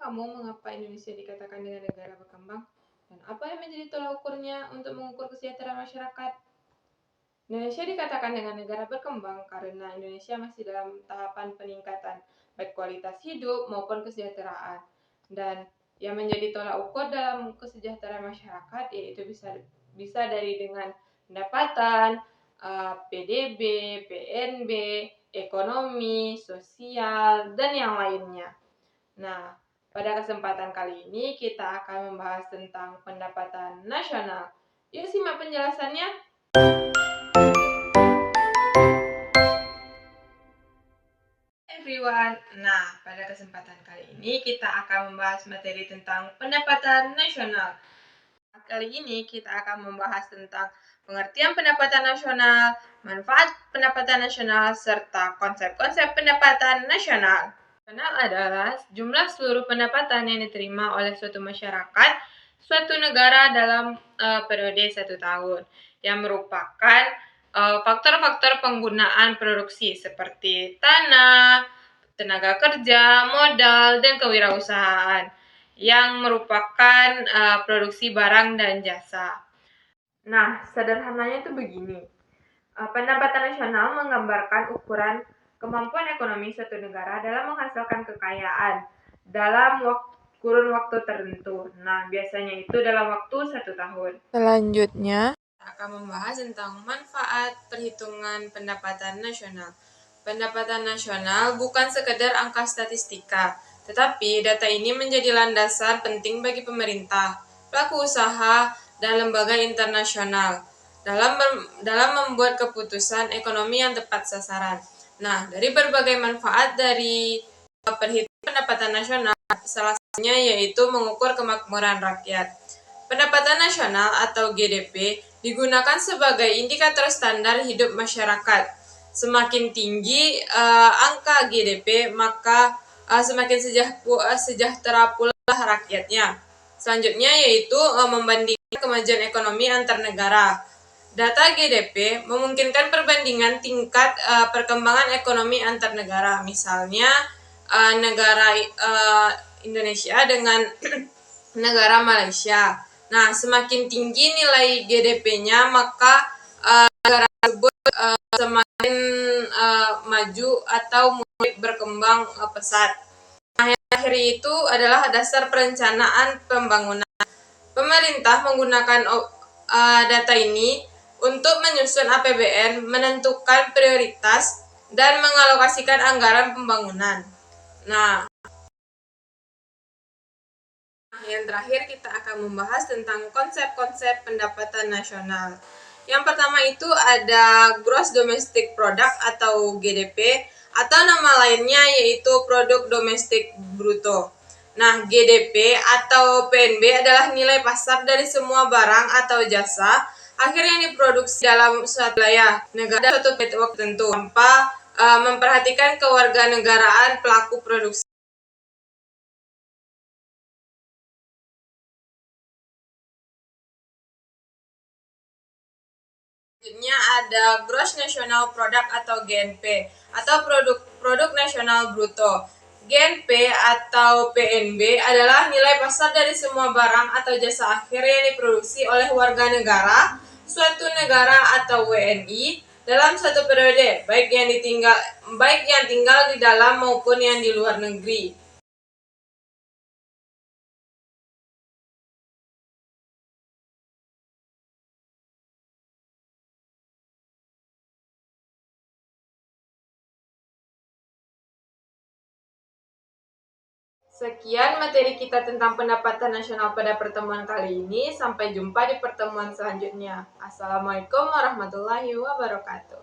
kamu mengapa Indonesia dikatakan dengan negara berkembang? Dan apa yang menjadi tolak ukurnya untuk mengukur kesejahteraan masyarakat? Indonesia dikatakan dengan negara berkembang karena Indonesia masih dalam tahapan peningkatan baik kualitas hidup maupun kesejahteraan. Dan yang menjadi tolak ukur dalam kesejahteraan masyarakat yaitu bisa dari dengan pendapatan, PDB, PNB, ekonomi, sosial, dan yang lainnya. Nah, pada kesempatan kali ini kita akan membahas tentang pendapatan nasional. Yuk simak penjelasannya. Everyone. Nah, pada kesempatan kali ini kita akan membahas materi tentang pendapatan nasional. Kali ini kita akan membahas tentang pengertian pendapatan nasional, manfaat pendapatan nasional, serta konsep-konsep pendapatan nasional. Nasional adalah jumlah seluruh pendapatan yang diterima oleh suatu masyarakat, suatu negara dalam periode 1 tahun, yang merupakan faktor-faktor penggunaan produksi seperti tanah, tenaga kerja, modal, dan kewirausahaan yang merupakan produksi barang dan jasa. Nah, sederhananya itu begini. Pendapatan nasional menggambarkan ukuran kemampuan ekonomi suatu negara dalam menghasilkan kekayaan dalam kurun waktu tertentu. Nah, biasanya itu dalam waktu 1 tahun. Selanjutnya, kita akan membahas tentang manfaat perhitungan pendapatan nasional. Pendapatan nasional bukan sekedar angka statistika, tetapi data ini menjadi landasan penting bagi pemerintah, pelaku usaha, dan lembaga internasional dalam membuat keputusan ekonomi yang tepat sasaran. Nah, dari berbagai manfaat dari perhitungan pendapatan nasional, salah satunya yaitu mengukur kemakmuran rakyat. Pendapatan nasional atau GDP digunakan sebagai indikator standar hidup masyarakat. Semakin tinggi angka GDP, maka semakin sejahtera pula rakyatnya. Selanjutnya yaitu membandingkan kemajuan ekonomi antar negara. Data GDP memungkinkan perbandingan tingkat perkembangan ekonomi antar negara. Misalnya negara Indonesia dengan negara Malaysia. Nah, semakin tinggi nilai GDP-nya, maka negara tersebut semakin maju atau mulai berkembang pesat. Nah, yang terakhir itu adalah dasar perencanaan pembangunan. Pemerintah menggunakan data ini untuk menyusun APBN, menentukan prioritas, dan mengalokasikan anggaran pembangunan. Nah, yang terakhir kita akan membahas tentang konsep-konsep pendapatan nasional. Yang pertama itu ada Gross Domestic Product atau GDP, atau nama lainnya yaitu Produk Domestik Bruto. Nah, GDP atau PNB adalah nilai pasar dari semua barang atau jasa akhir yang diproduksi dalam suatu wilayah negara suatu waktu tertentu tanpa memperhatikan kewarganegaraan pelaku produksi. Selanjutnya ada Gross National Product atau GNP atau produk nasional bruto. GNP atau PNB adalah nilai pasar dari semua barang atau jasa akhir yang diproduksi oleh warga negara suatu negara atau WNI dalam suatu periode, baik yang tinggal di dalam maupun yang di luar negeri. Sekian materi kita tentang pendapatan nasional pada pertemuan kali ini. Sampai jumpa di pertemuan selanjutnya. Assalamualaikum warahmatullahi wabarakatuh.